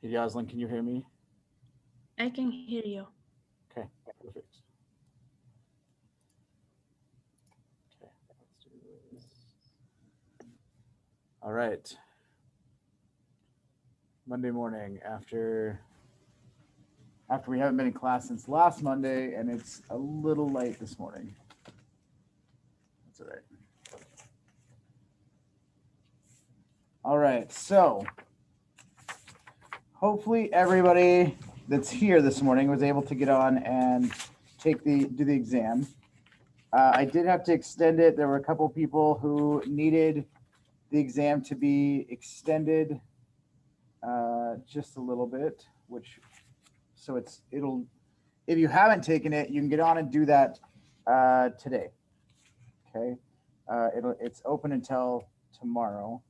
Hey, Yaslin, can you hear me? I can hear you. Okay, perfect. Okay, let's do this. All right. Monday morning after we haven't been in class since last Monday, and it's a little late this morning. That's all right. All right, so hopefully everybody that's here this morning was able to get on and do the exam. I did have to extend it. There were a couple people who needed the exam to be extended just a little bit, which so it'll if you haven't taken it, you can get on and do that today. Okay, it's open until tomorrow.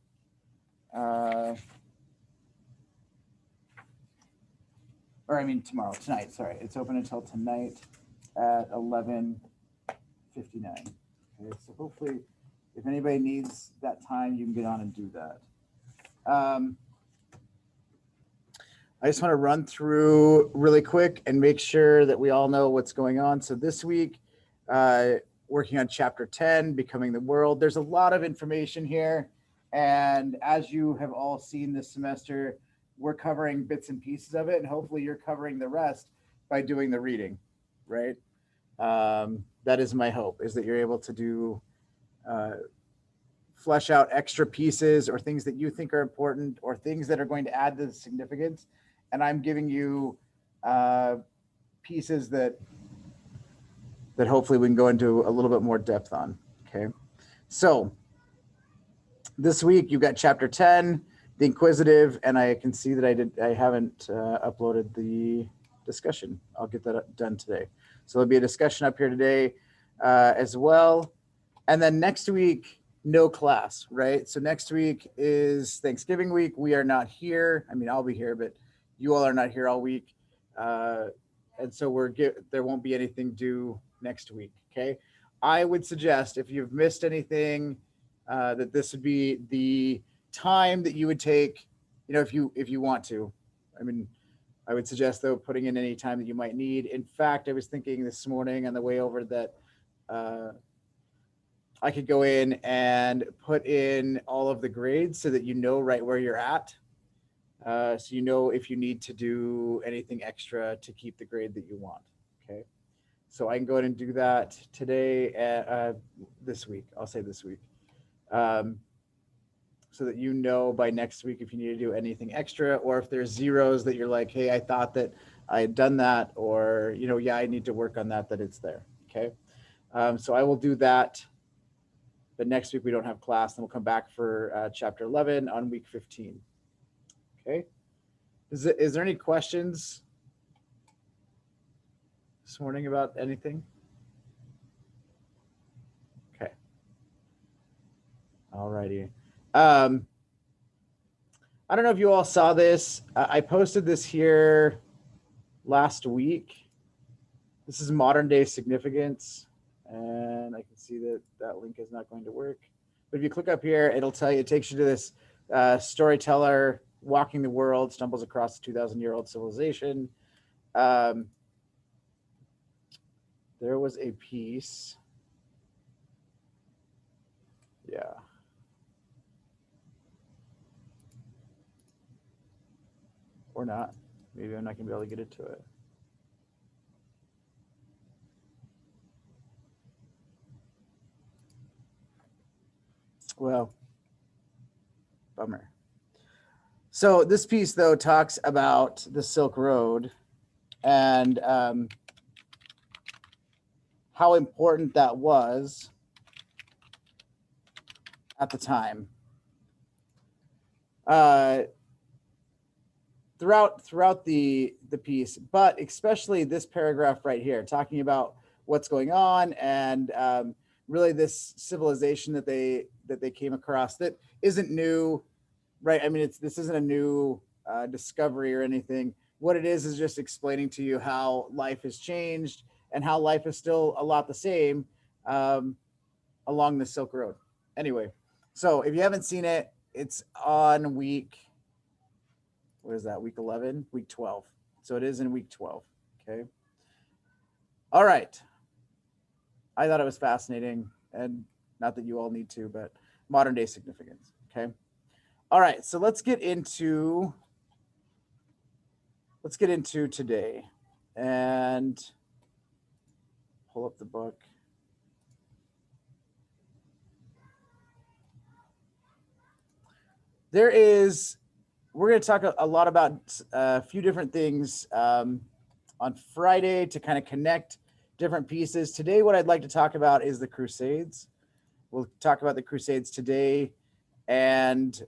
Uh, or I mean tomorrow, tonight. Sorry, it's open until tonight at 11:59. Okay, so hopefully, if anybody needs that time, you can get on and do that. I just want to run through really quick and make sure that we all know what's going on. So this week, uh, working on chapter 10, Becoming the World. There's a lot of information here. And as you have all seen this semester, we're covering bits and pieces of it. And hopefully you're covering the rest by doing the reading, right? That is my hope, is that you're able to do uh, flesh out extra pieces or things that you think are important or things that are going to add to the significance. And I'm giving you uh, pieces that hopefully we can go into a little bit more depth on. Okay, so this week you've got chapter 10, the inquisitive, and I can see that I haven't uploaded the discussion. I'll get that done today. So there'll be a discussion up here today as well. And then next week, no class, right? So next week is Thanksgiving week. We are not here. I mean, I'll be here, but you all are not here all week. Uh, and so there won't be anything due next week. Okay. I would suggest if you've missed anything, that this would be the time that you would take, if you want to. I mean, I would suggest though putting in any time that you might need. In fact, I was thinking this morning on the way over that uh, I could go in and put in all of the grades so that you know right where you're at. So you know if you need to do anything extra to keep the grade that you want. Okay. So I can go ahead and do that today, this week. I'll say this week. Um, so that you know by next week if you need to do anything extra or if there's zeros that you're like, hey, I thought that I had done that, or, yeah, I need to work on that, that it's there. Okay. So I will do that. But next week we don't have class, and we'll come back for chapter 11 on week 15. Okay. Is there any questions this morning about anything? Okay. All righty. Um, I don't know if you all saw this. I posted this here last week. This is modern day significance. And I can see that that link is not going to work. But if you click up here, it'll tell you, it takes you to this storyteller walking the world, stumbles across a 2,000-year-old civilization. Um, there was a piece. Yeah. Or not. Maybe I'm not going to be able to get into it. Well, bummer. So this piece, though, talks about the Silk Road and how important that was at the time. Uh, throughout the piece, but especially this paragraph right here, talking about what's going on and really this civilization that they came across that isn't new, right? I mean, this isn't a new discovery or anything. What it is just explaining to you how life has changed and how life is still a lot the same um, along the Silk Road. Anyway, so if you haven't seen it, it's on week what is that, week 11, week 12. So it is in week 12. Okay. All right. I thought it was fascinating, and not that you all need to, but modern day significance. Okay. All right. So let's get into today and pull up the book. We're going to talk a lot about a few different things on Friday to kind of connect different pieces. Today, what I'd like to talk about is the Crusades. We'll talk about the Crusades today and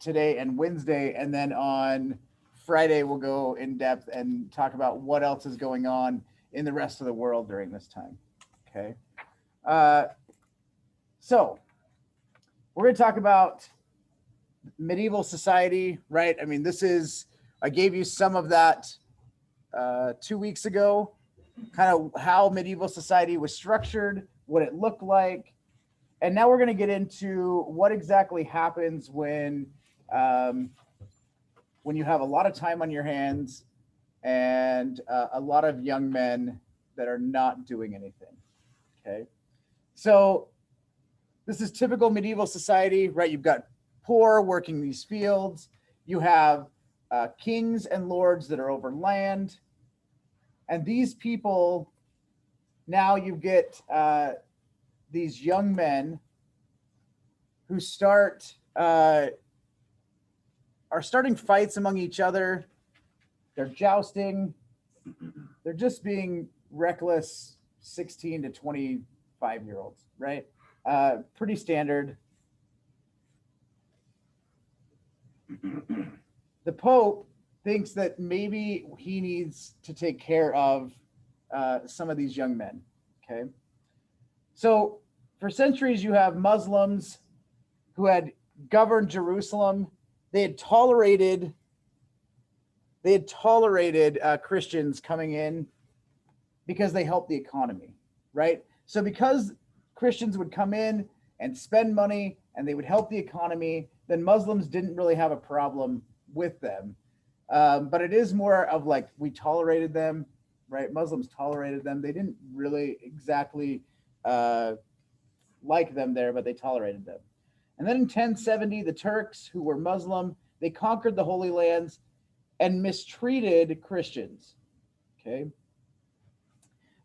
Wednesday. And then on Friday, we'll go in depth and talk about what else is going on in the rest of the world during this time. Okay. So we're going to talk about medieval society, right? I mean, I gave you some of that 2 weeks ago, kind of how medieval society was structured, what it looked like. And now we're going to get into what exactly happens when you have a lot of time on your hands and a lot of young men that are not doing anything. Okay. So this is typical medieval society, right? You've got poor working these fields. You have kings and lords that are over land. And these people, now you get these young men who are starting fights among each other. They're jousting. They're just being reckless 16 to 25-year-olds, right? Pretty standard. The Pope thinks that maybe he needs to take care of some of these young men. Okay. So for centuries, you have Muslims who had governed Jerusalem. They had tolerated Christians coming in because they helped the economy, right? So because Christians would come in and spend money and they would help the economy, then Muslims didn't really have a problem with them. But it is more of like, we tolerated them, right? Muslims tolerated them. They didn't really exactly like them there, but they tolerated them. And then in 1070, the Turks, who were Muslim, they conquered the Holy Lands and mistreated Christians. Okay.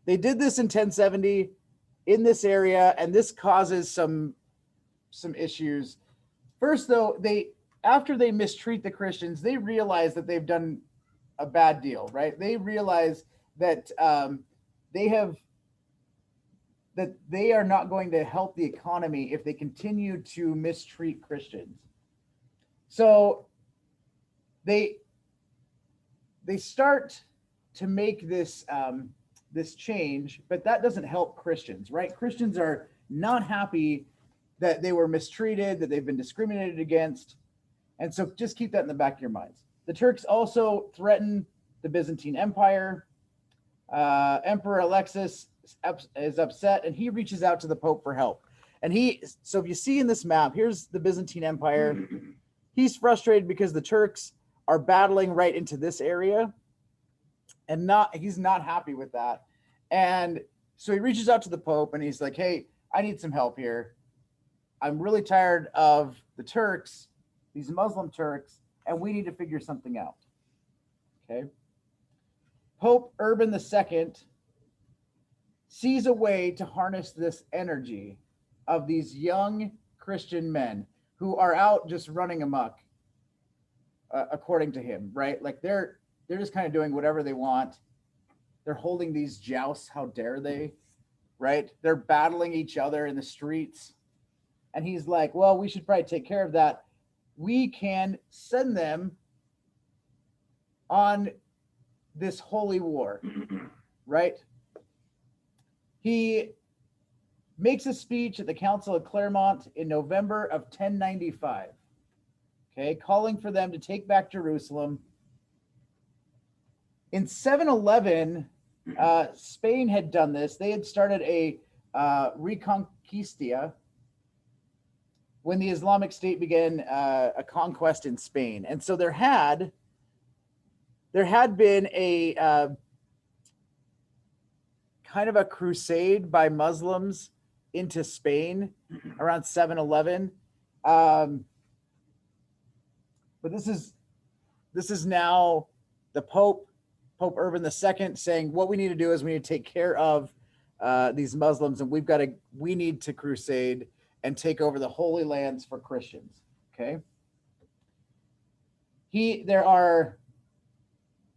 They did this in 1070 in this area, and this causes some issues. First, though, after they mistreat the Christians, they realize that they've done a bad deal, right? They realize that they are not going to help the economy if they continue to mistreat Christians. So they start to make this change, but that doesn't help Christians, right? Christians are not happy that they were mistreated, that they've been discriminated against. And so just keep that in the back of your minds. The Turks also threaten the Byzantine Empire. Emperor Alexis is upset, and he reaches out to the Pope for help. So if you see in this map, here's the Byzantine Empire. He's frustrated because the Turks are battling right into this area, and he's not happy with that. And so he reaches out to the Pope and he's like, hey, I need some help here. I'm really tired of the Turks, these Muslim Turks, and we need to figure something out. Okay. Pope Urban II sees a way to harness this energy of these young Christian men who are out just running amok, according to him, right? Like they're just kind of doing whatever they want. They're holding these jousts. How dare they, right? They're battling each other in the streets. And he's like, well, we should probably take care of that. We can send them on this holy war, right? He makes a speech at the Council of Clermont in November of 1095, okay, calling for them to take back Jerusalem. In 711, Spain had done this. They had started a Reconquista, when the Islamic State began a conquest in Spain. And so there had been a kind of a crusade by Muslims into Spain around 711. But this is now the Pope Urban II, saying what we need to do is we need to take care of these Muslims, and we need to crusade and take over the Holy Lands for Christians. Okay. There are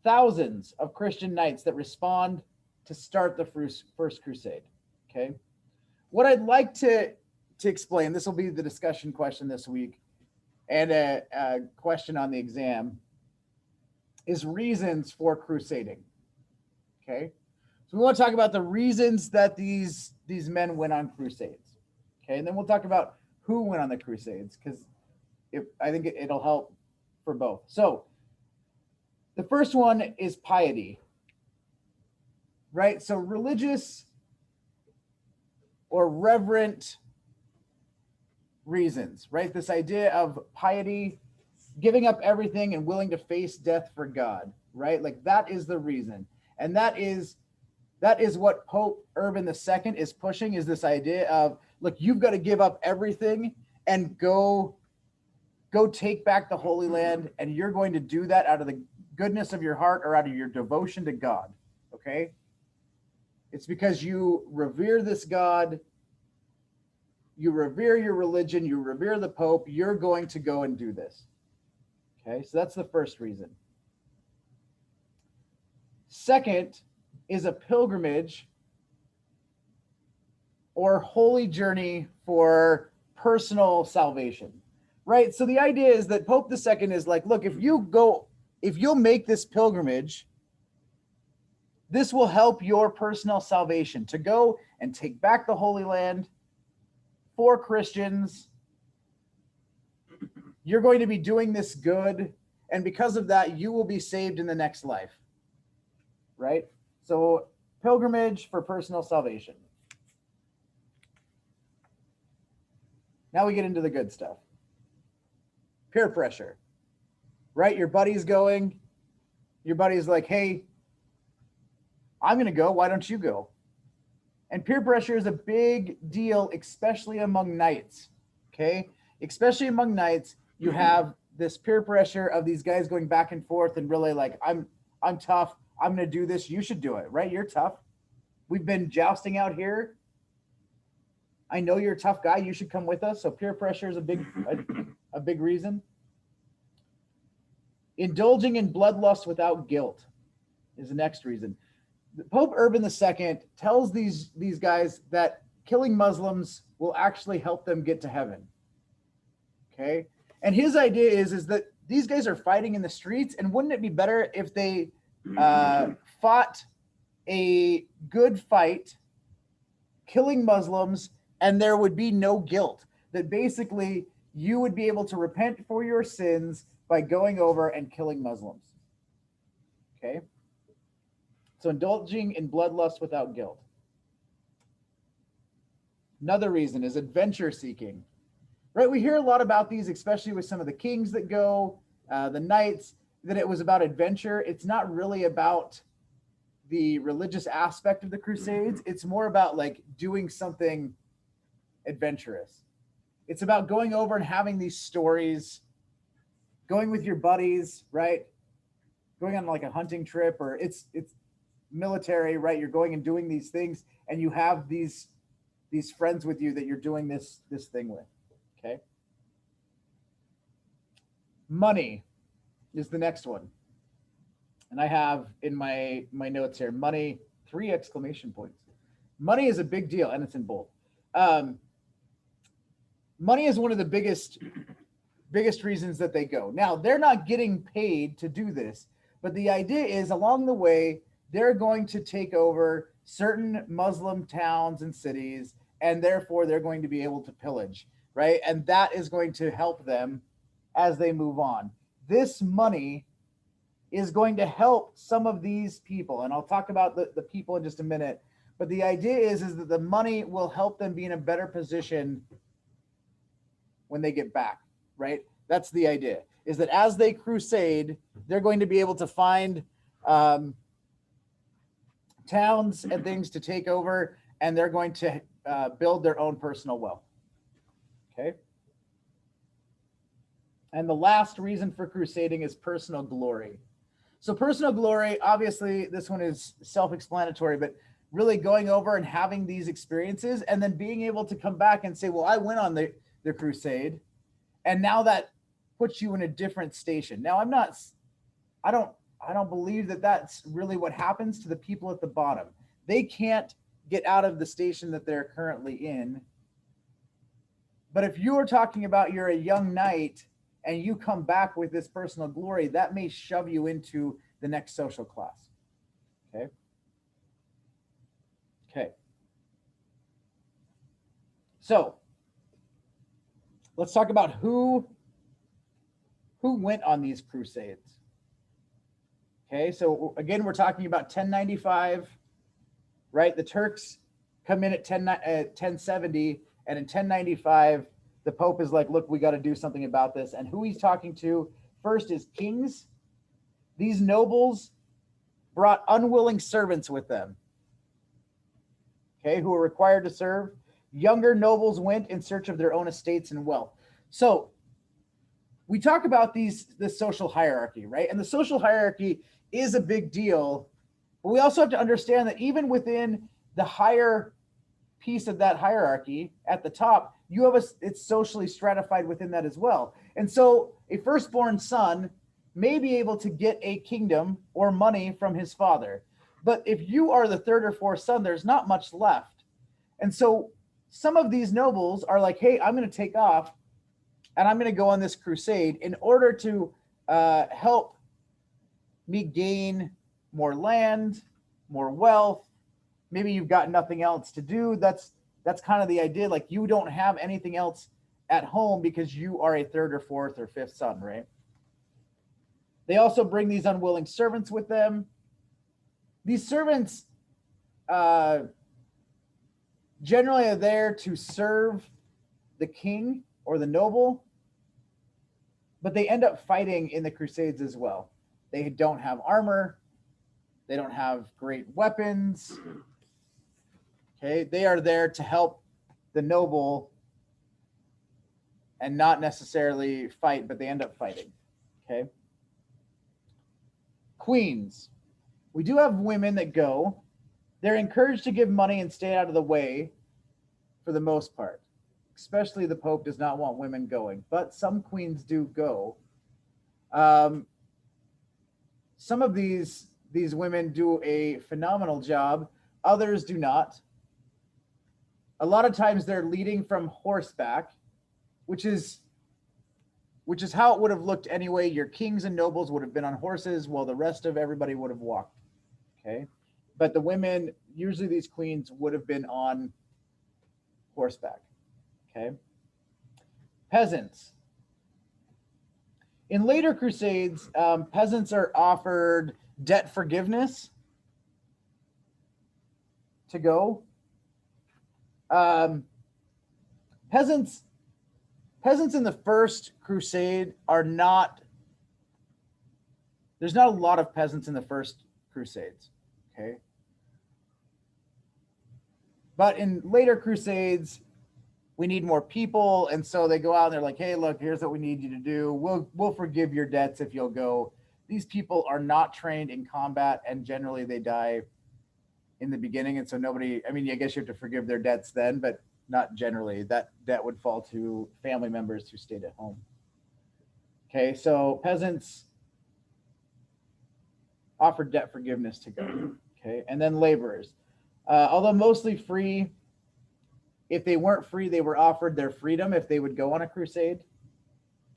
thousands of Christian knights that respond to start the first crusade. Okay. What I'd like to explain, this will be the discussion question this week and a question on the exam, is reasons for crusading. Okay. So we want to talk about the reasons that these men went on crusades. Okay. And then we'll talk about who went on the crusades, because I think it'll help for both. So the first one is piety, right? So religious or reverent reasons, right? This idea of piety, giving up everything and willing to face death for God, right? Like that is the reason. And that is what Pope Urban II is pushing, is this idea of, look, you've got to give up everything and go take back the Holy Land, and you're going to do that out of the goodness of your heart or out of your devotion to God. Okay. It's because you revere this God, you revere your religion, you revere the Pope, you're going to go and do this. Okay. So that's the first reason. Second is a pilgrimage or holy journey for personal salvation, right? So the idea is that Pope II is like, look, if you'll make this pilgrimage, this will help your personal salvation to go and take back the Holy Land for Christians. You're going to be doing this good, and because of that, you will be saved in the next life, right? So pilgrimage for personal salvation. Now we get into the good stuff. Peer pressure, right? Your buddy's going. Your buddy's like, hey, I'm going to go. Why don't you go? And peer pressure is a big deal, especially among knights. Okay. Especially among knights, you have this peer pressure of these guys going back and forth and really like, I'm tough. I'm going to do this. You should do it, right? You're tough. We've been jousting out here. I know you're a tough guy. You should come with us. So peer pressure is a big reason. Indulging in bloodlust without guilt is the next reason. Pope Urban II tells these guys that killing Muslims will actually help them get to heaven. Okay. And his idea is that these guys are fighting in the streets, and wouldn't it be better if they fought a good fight, killing Muslims, and there would be no guilt, that basically you would be able to repent for your sins by going over and killing Muslims. Okay. So indulging in bloodlust without guilt. Another reason is adventure seeking, right? We hear a lot about these, especially with some of the kings that go, the knights, that it was about adventure. It's not really about the religious aspect of the Crusades. It's more about like doing something adventurous. It's about going over and having these stories, going with your buddies, right? Going on like a hunting trip, or it's military, right? You're going and doing these things, and you have these friends with you that you're doing this thing with. Okay. Money is the next one. And I have in my notes here, money, 3 exclamation points. Money is a big deal, and it's in bold. Money is one of the biggest reasons that they go. Now, they're not getting paid to do this, but the idea is along the way, they're going to take over certain Muslim towns and cities, and therefore they're going to be able to pillage, right? And that is going to help them as they move on. This money is going to help some of these people, and I'll talk about the people in just a minute, but the idea is that the money will help them be in a better position when they get back, right? That's the idea, is that as they crusade, they're going to be able to find towns and things to take over, and they're going to build their own personal wealth. Okay. And the last reason for crusading is personal glory. So personal glory, obviously, this one is self-explanatory, but really going over and having these experiences and then being able to come back and say, well, I went on the crusade, and now that puts you in a different station. Now, I don't believe that that's really what happens to the people at the bottom. They can't get out of the station that they're currently in. But if you are talking about you're a young knight and you come back with this personal glory, that may shove you into the next social class. Okay. Okay. So let's talk about who went on these crusades. Okay, so again, we're talking about 1095, right? The Turks come in at 1070, and in 1095, the Pope is like, look, we got to do something about this. And who he's talking to first is kings. These nobles brought unwilling servants with them, okay, who were required to serve. Younger nobles went in search of their own estates and wealth. So we talk about this social hierarchy, right? And the social hierarchy is a big deal, but we also have to understand that even within the higher piece of that hierarchy at the top, you have it's socially stratified within that as well. And so a firstborn son may be able to get a kingdom or money from his father. But if you are the third or fourth son, there's not much left. And so some of these nobles are like, hey, I'm going to take off and I'm going to go on this crusade in order to help me gain more land, more wealth. Maybe you've got nothing else to do. That's kind of the idea. Like, you don't have anything else at home because you are a third or fourth or fifth son, right? They also bring these unwilling servants with them. These servants generally are there to serve the king or the noble, but they end up fighting in the crusades as well. They don't have armor. They don't have great weapons. Okay, they are there to help the noble and not necessarily fight, but they end up fighting. Okay. Queens. We do have women that go. They're encouraged to give money and stay out of the way for the most part. Especially the Pope does not want women going, but some queens do go. Some of these women do a phenomenal job. Others do not. A lot of times they're leading from horseback, which is how it would have looked anyway. Your kings and nobles would have been on horses while the rest of everybody would have walked. Okay. But the women, usually these queens, would have been on horseback. Okay. Peasants. In later crusades, peasants are offered debt forgiveness to go. Peasants in the first crusade are not, there's not a lot of peasants in the first crusades, okay? But in later crusades, we need more people, and so they go out and they're like, hey, look, here's what we need you to do. We'll forgive your debts if you'll go. These people are not trained in combat, and generally they die in the beginning, and so nobody, I mean, I guess you have to forgive their debts then, but not generally. That debt would fall to family members who stayed at home. Okay, so peasants offered debt forgiveness to go. Okay, and then laborers. Although mostly free, if they weren't free, they were offered their freedom if they would go on a crusade.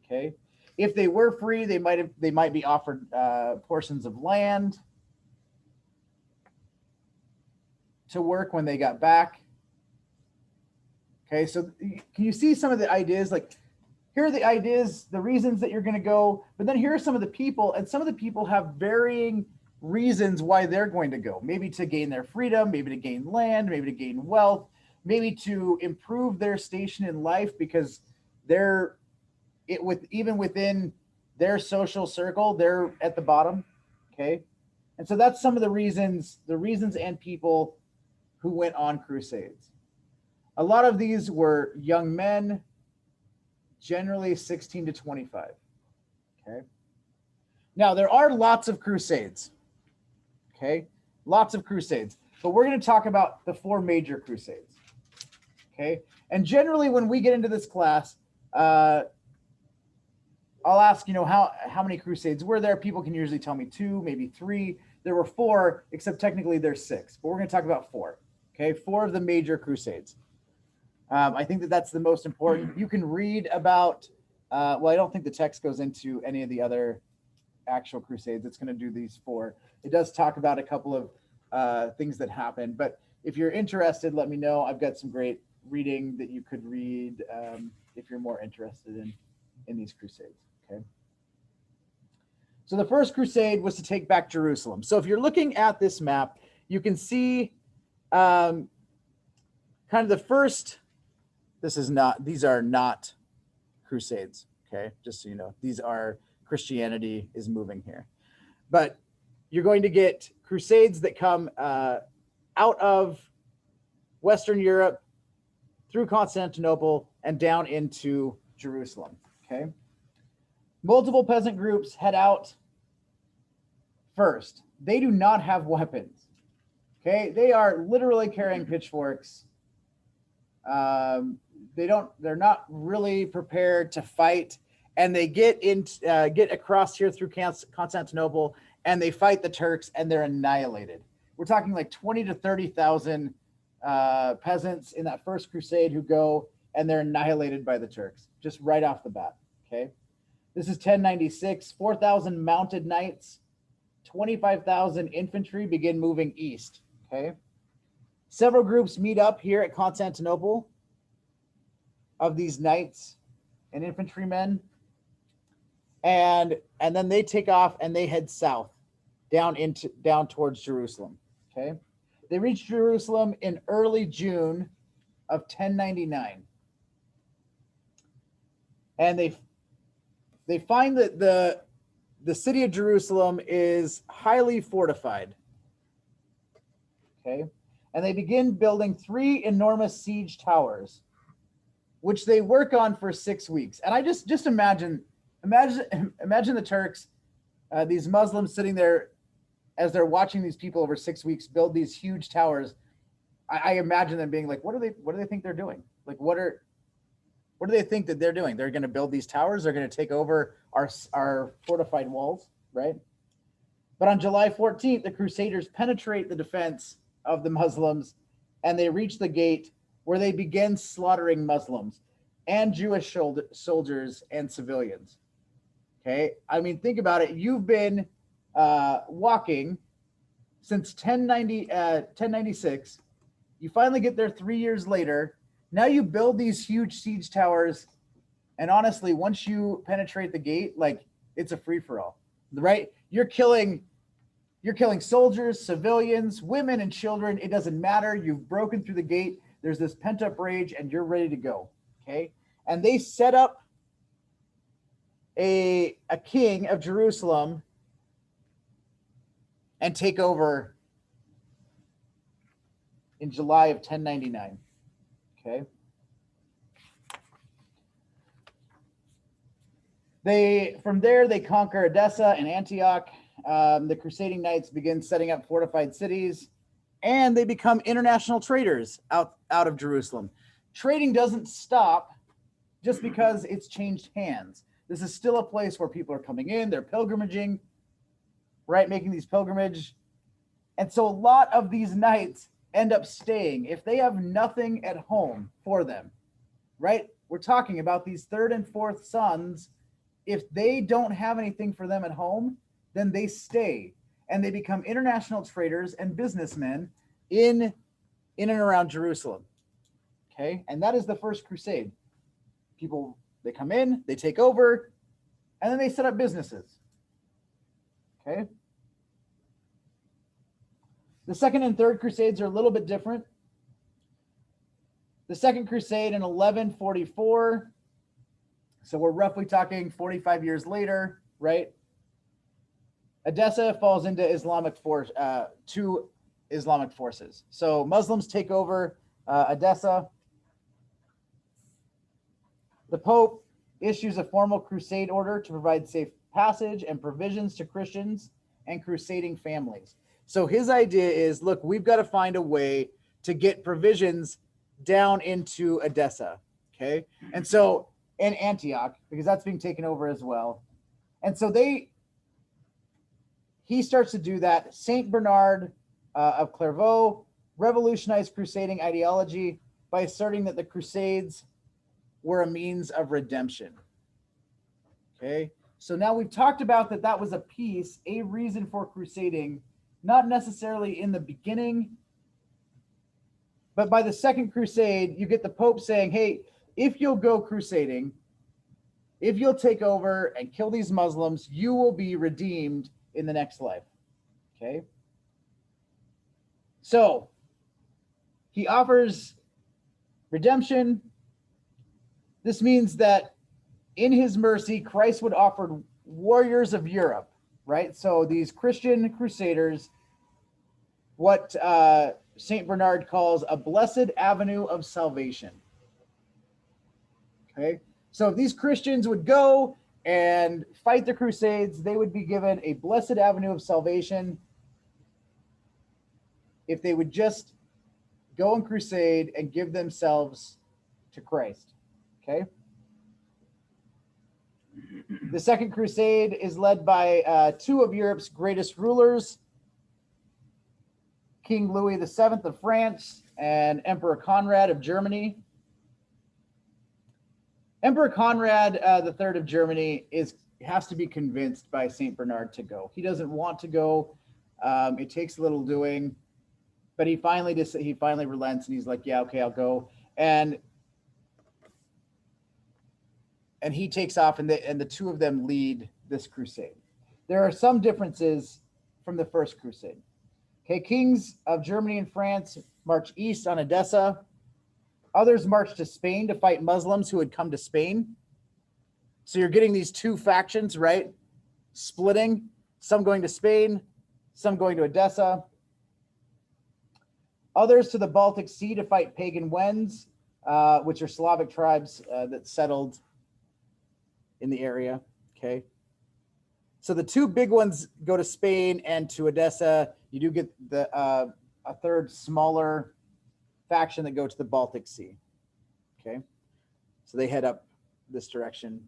Okay, if they were free, they might be offered portions of land to work when they got back. Okay, so can you see some of the ideas? Like, here are the ideas, the reasons that you're going to go, but then here are some of the people, and some of the people have varying reasons why they're going to go. Maybe to gain their freedom, maybe to gain land, maybe to gain wealth, maybe to improve their station in life because they're even within their social circle, they're at the bottom. Okay. And so that's some of the reasons and people who went on crusades. A lot of these were young men, generally 16 to 25. Okay. Now, there are lots of crusades. Okay. Lots of crusades. But we're going to talk about the 4 major crusades. Okay. And generally, when we get into this class, I'll ask, how many crusades were there? People can usually tell me 2, maybe 3. There were 4, except technically there's 6. But we're going to talk about 4. Okay. 4 of the major crusades. I think that's the most important. You can read about, I don't think the text goes into any of the other actual crusades. It's going to do these 4. It does talk about a couple of things that happened. But if you're interested, let me know. I've got some great reading that you could read if you're more interested in these crusades. Okay. So the first crusade was to take back Jerusalem. So if you're looking at this map, you can see kind of the first. These are not crusades. Okay. Just so you know, these are Christianity is moving here. But you're going to get crusades that come out of Western Europe through Constantinople and down into Jerusalem. Okay. Multiple peasant groups head out first. They do not have weapons. Okay. They are literally carrying pitchforks. They're not really prepared to fight, and they get across here through Constantinople, and they fight the Turks, and they're annihilated. We're talking like 20 to 30,000 peasants in that first crusade who go, and they're annihilated by the Turks just right off the bat. Okay. This is 1096, 4,000 mounted knights, 25,000 infantry begin moving east. Okay. Several groups meet up here at Constantinople of these knights and infantrymen. And then they take off and they head south down towards Jerusalem. Okay. They reach Jerusalem in early June of 1099. And they find that the city of Jerusalem is highly fortified. Okay. And they begin building 3 enormous siege towers, which they work on for 6 weeks. And I just imagine the Turks, these Muslims sitting there as they're watching these people over 6 weeks build these huge towers. I imagine them being like, what do they think they're doing? Like, what do they think that they're doing? They're going to build these towers. They're going to take over our fortified walls, right? But on July 14th, the Crusaders penetrate the defense of the Muslims, and they reach the gate where they begin slaughtering Muslims and Jewish soldiers and civilians. Okay. I mean, think about it. You've been walking since 1096. You finally get there 3 years later. Now you build these huge siege towers. And honestly, once you penetrate the gate, like, it's a free-for-all, right? You're killing soldiers, civilians, women, and children. It doesn't matter. You've broken through the gate. There's this pent-up rage, and you're ready to go. Okay. And they set up a king of Jerusalem and take over in July of 1099. Okay. From there, they conquer Edessa and Antioch. The Crusading Knights begin setting up fortified cities, and they become international traders out of Jerusalem. Trading doesn't stop just because it's changed hands. This is still a place where people are coming in, they're pilgrimaging, right? Making these pilgrimage. And so a lot of these knights end up staying if they have nothing at home for them, right? We're talking about these 3rd and 4th sons. If they don't have anything for them at home, then they stay and they become international traders and businessmen in and around Jerusalem. Okay. And that is the first crusade. People, they come in, they take over, and then they set up businesses. Okay. The second and third crusades are a little bit different. The second crusade in 1144 So we're roughly talking 45 years later, right? Edessa falls into two Islamic forces. So Muslims take over Edessa. The Pope issues a formal crusade order to provide safe passage and provisions to Christians and crusading families. So his idea is, look, we've got to find a way to get provisions down into Edessa, okay? And so, in Antioch, because that's being taken over as well. And so he starts to do that. Saint Bernard of Clairvaux revolutionized crusading ideology by asserting that the Crusades were a means of redemption. Okay, so now we've talked about that was a reason for crusading, not necessarily in the beginning, but by the Second Crusade, you get the Pope saying, hey, if you'll go crusading, if you'll take over and kill these Muslims, you will be redeemed in the next life. Okay, so he offers redemption. This means that in his mercy, Christ would offer warriors of Europe, right? So these Christian crusaders, what St. Bernard calls a blessed avenue of salvation. Okay, so if these Christians would go and fight the Crusades, they would be given a blessed avenue of salvation if they would just go and crusade and give themselves to Christ. Okay. The Second Crusade is led by two of Europe's greatest rulers, King Louis VII of France and Emperor Conrad of Germany. Emperor Conrad III of Germany has to be convinced by St. Bernard to go. He doesn't want to go. It takes a little doing, but he finally relents and he's like, yeah, okay, I'll go. And he takes off, and the two of them lead this crusade. There are some differences from the First Crusade. Okay, kings of Germany and France march east on Edessa. Others march to Spain to fight Muslims who had come to Spain. So you're getting these two factions, right? Splitting, some going to Spain, some going to Edessa. Others to the Baltic Sea to fight pagan Wends, which are Slavic tribes that settled in the area. Okay, so the two big ones go to Spain and to Edessa. You do get a third smaller faction that go to the Baltic Sea. Okay, so they head up this direction.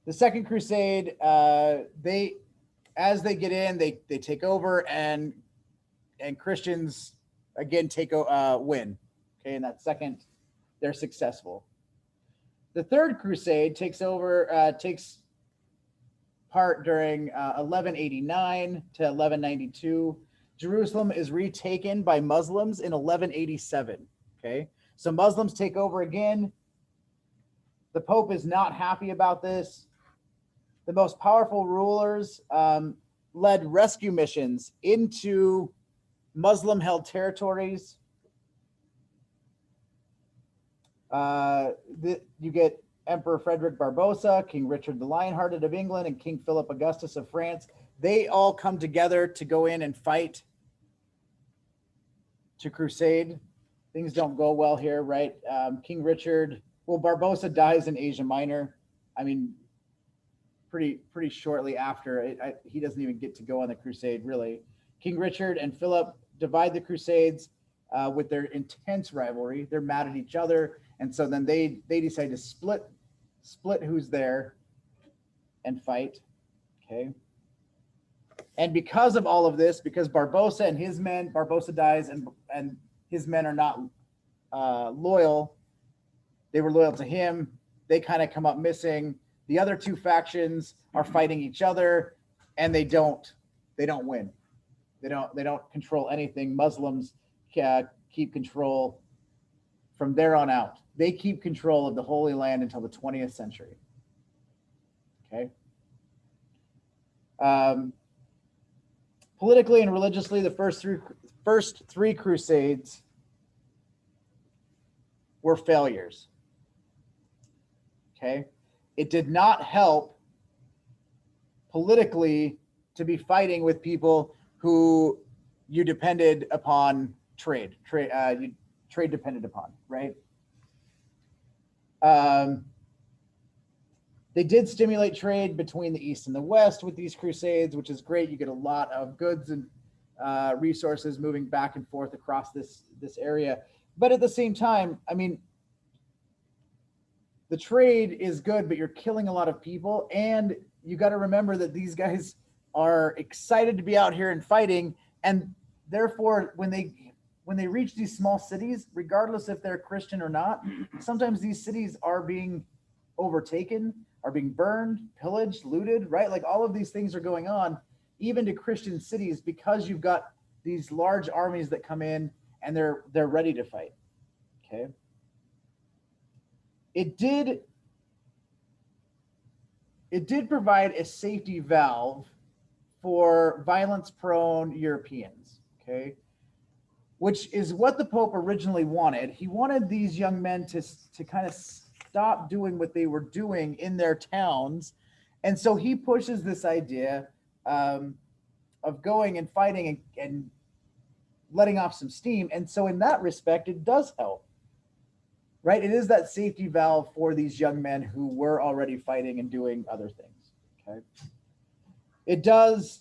The Second Crusade, as they get in, they take over, and Christians again win. Okay, in that second, they're successful. The Third Crusade takes part during 1189 to 1192. Jerusalem is retaken by Muslims in 1187. Okay, so Muslims take over again. The Pope is not happy about this. The most powerful rulers led rescue missions into Muslim-held territories. You get Emperor Frederick Barbarossa, King Richard the Lionhearted of England, and King Philip Augustus of France. They all come together to go in and fight, to crusade. Things don't go well here, right? King Richard, Barbarossa dies in Asia Minor. I mean, pretty shortly after. He doesn't even get to go on the crusade, really. King Richard and Philip divide the Crusades with their intense rivalry. They're mad at each other, and so then they decide to split who's there and fight. Okay. And because of all of this, because Barbarossa and his men, Barbarossa dies and his men are not loyal, they were loyal to him, they kind of come up missing. The other two factions are fighting each other, and they don't win. They don't control anything. Muslims keep control from there on out. They keep control of the Holy Land until the 20th century. Okay. Politically and religiously, the first three crusades were failures. Okay. It did not help politically to be fighting with people who you depended upon trade depended upon, right? They did stimulate trade between the East and the West with these crusades, which is great. You get a lot of goods and resources moving back and forth across this area. But at the same time, I mean, the trade is good, but you're killing a lot of people. And you got to remember that these guys are excited to be out here and fighting. And therefore, when they reach these small cities, regardless if they're Christian or not, sometimes these cities are being overtaken, are being burned, pillaged, looted, right? Like all of these things are going on, even to Christian cities, because you've got these large armies that come in and they're ready to fight. Okay. It did provide a safety valve for violence-prone Europeans, okay? Which is what the Pope originally wanted. He wanted these young men to kind of stop doing what they were doing in their towns. And so he pushes this idea of going and fighting and letting off some steam. And so in that respect, it does help. Right? It is that safety valve for these young men who were already fighting and doing other things. Okay.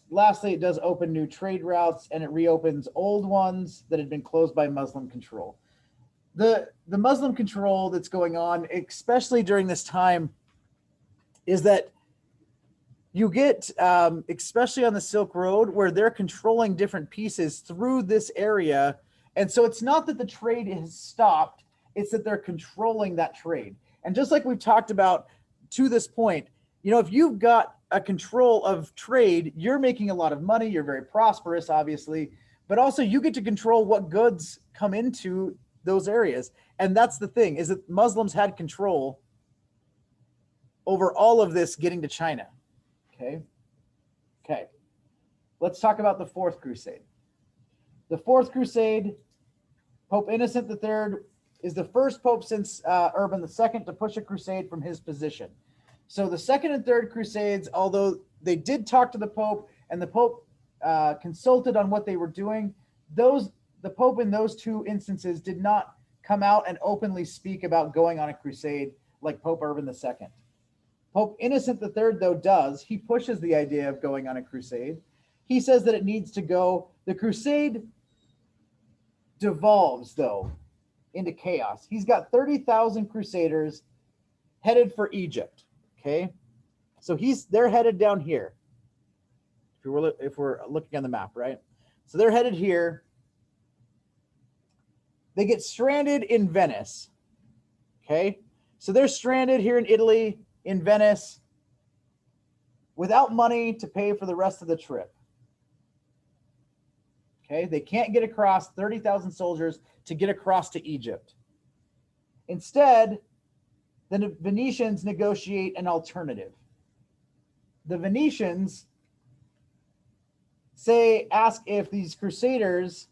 Lastly, it does open new trade routes, and it reopens old ones that had been closed by Muslim control. The Muslim control that's going on, especially during this time, is that you get, especially on the Silk Road, where they're controlling different pieces through this area. And so it's not that the trade has stopped, it's that they're controlling that trade. And just like we've talked about to this point, you know, if you've got a control of trade, you're making a lot of money, you're very prosperous, obviously, but also you get to control what goods come into those areas. And that's the thing, is that Muslims had control over all of this getting to China. Okay. Let's talk about the Fourth Crusade. The Fourth Crusade, Pope Innocent III is the first pope since Urban II to push a crusade from his position. So the Second and Third Crusades, although they did talk to the Pope and the Pope consulted on what they were doing, the Pope in those two instances did not come out and openly speak about going on a crusade like Pope Urban II. Pope Innocent III, though, does. He pushes the idea of going on a crusade. He says that it needs to go. The crusade devolves, though, into chaos. He's got 30,000 crusaders headed for Egypt. Okay, so they're headed down here. If we're looking on the map, right? So they're headed here. They get stranded in Venice. Okay, so they're stranded here in Italy, in Venice, without money to pay for the rest of the trip. Okay, they can't get across, 30,000 soldiers to get across to Egypt. Instead, the Venetians negotiate an alternative. The Venetians ask if these crusaders,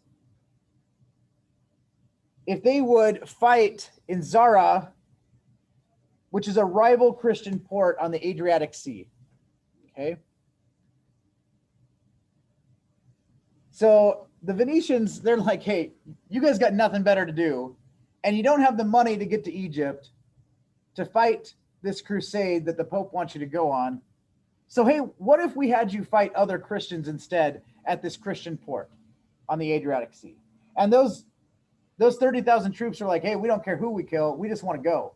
if they would fight in Zara, which is a rival Christian port on the Adriatic Sea. Okay. So the Venetians, they're like, hey, you guys got nothing better to do, and you don't have the money to get to Egypt to fight this crusade that the Pope wants you to go on. So, hey, what if we had you fight other Christians instead at this Christian port on the Adriatic Sea? And those 30,000 troops are like, hey, we don't care who we kill. We just want to go,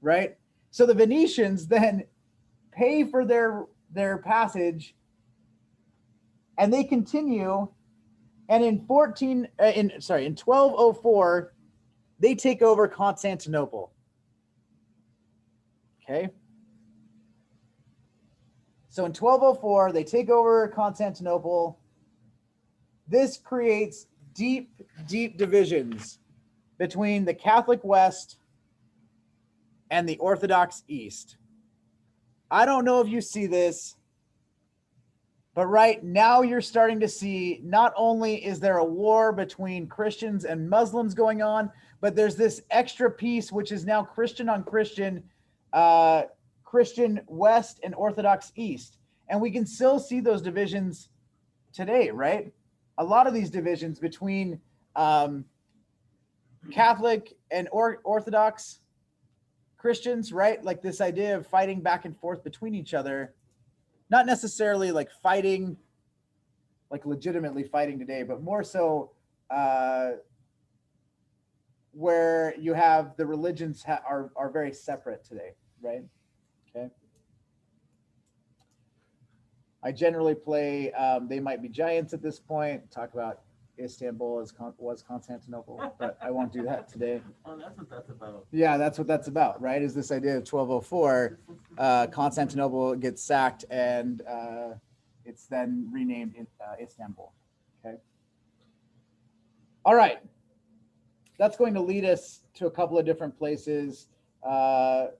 right? So the Venetians then pay for their passage, and they continue. And in 1204, they take over Constantinople. Okay. So in 1204, they take over Constantinople. This creates deep, deep divisions between the Catholic West and the Orthodox East. I don't know if you see this, but right now you're starting to see not only is there a war between Christians and Muslims going on, but there's this extra piece, which is now Christian on Christian Christian West and Orthodox East. And we can still see those divisions today, right? A lot of these divisions between Catholic and Orthodox Christians, right? Like this idea of fighting back and forth between each other, not necessarily like fighting, like legitimately fighting today, but more so where you have the religions are very separate today, right? Okay. I generally play They Might Be Giants at this point, talk about Istanbul was Constantinople, but I won't do that today. Oh, that's what that's about. Yeah, that's what that's about, right? Is this idea of 1204, Constantinople gets sacked and it's then renamed Istanbul. Okay. All right. That's going to lead us to a couple of different places. But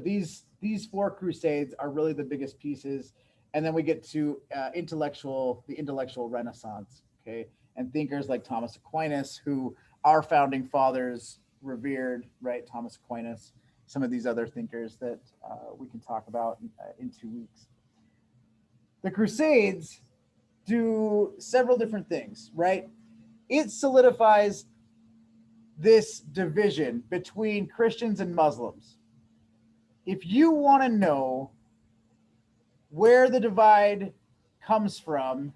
these four crusades are really the biggest pieces. And then we get to the intellectual Renaissance, okay? And thinkers like Thomas Aquinas, who our founding fathers revered, right? Thomas Aquinas, some of these other thinkers that we can talk about in 2 weeks. The Crusades do several different things, right? It solidifies this division between Christians and Muslims. If you want to know where the divide comes from,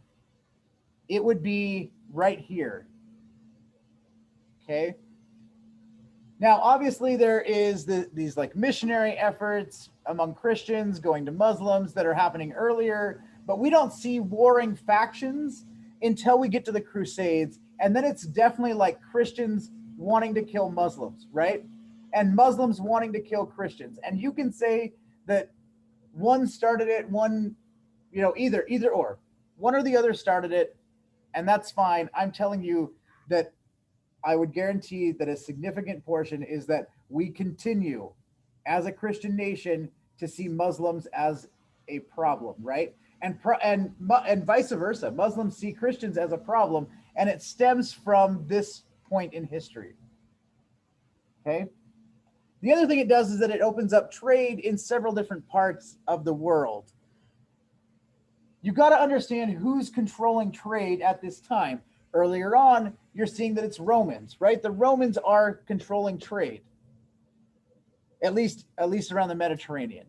it would be right here. Okay. Now, obviously, there is these like missionary efforts among Christians going to Muslims that are happening earlier, but we don't see warring factions until we get to the Crusades. And then it's definitely like Christians wanting to kill Muslims, right? And Muslims wanting to kill Christians. And you can say that one started it, one, either or. One or the other started it, and that's fine. I'm telling you that I would guarantee that a significant portion is that we continue as a Christian nation to see Muslims as a problem, right? And vice versa. Muslims see Christians as a problem, and it stems from this point in history. Okay. The other thing it does is that it opens up trade in several different parts of the world. You got to understand who's controlling trade at this time. Earlier on, you're seeing that it's Romans, right? The Romans are controlling trade, at least around the Mediterranean.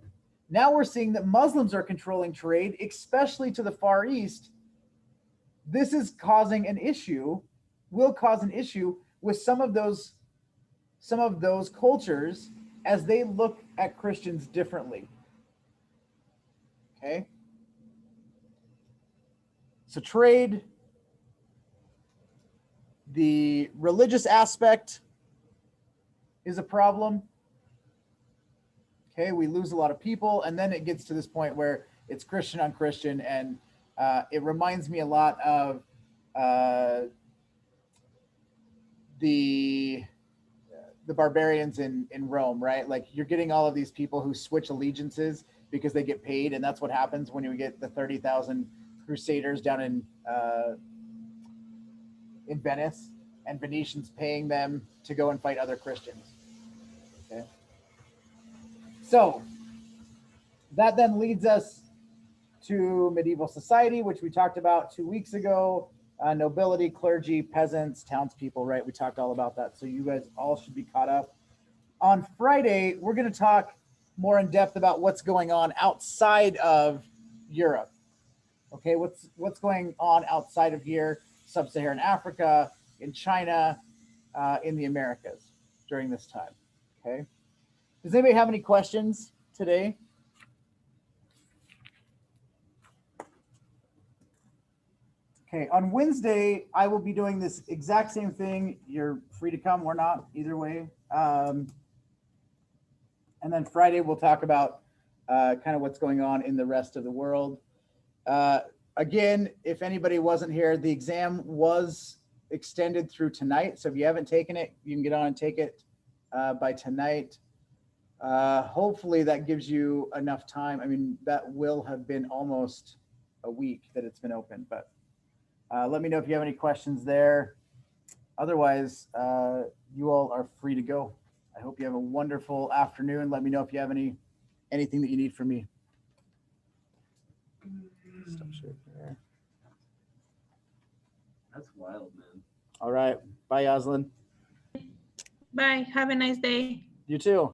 Now we're seeing that Muslims are controlling trade, especially to the Far East. This is causing an issue, will cause an issue with some of those cultures as they look at Christians differently. Okay. So trade, the religious aspect is a problem. Okay, we lose a lot of people, and then it gets to this point where it's Christian on Christian, and it reminds me a lot of the barbarians in Rome, right? Like you're getting all of these people who switch allegiances because they get paid, and that's what happens when you get the 30,000 Crusaders down in Venice, and Venetians paying them to go and fight other Christians. Okay. So that then leads us to medieval society, which we talked about 2 weeks ago. Nobility, clergy, peasants, townspeople, right? We talked all about that. So you guys all should be caught up. On Friday, we're going to talk more in depth about what's going on outside of Europe. Okay, what's going on outside of here, sub-Saharan Africa, in China, in the Americas during this time. Okay. Does anybody have any questions today? Okay, on Wednesday, I will be doing this exact same thing. You're free to come or not, either way. And then Friday, we'll talk about kind of what's going on in the rest of the world. Again, if anybody wasn't here, the exam was extended through tonight. So if you haven't taken it, you can get on and take it by tonight. Hopefully that gives you enough time. I mean, that will have been almost a week that it's been open, but let me know if you have any questions there. Otherwise, you all are free to go. I hope you have a wonderful afternoon. Let me know if you have anything that you need from me. Stop sharing there. That's wild, man. All right. Bye, Yaslin. Bye. Have a nice day. You too.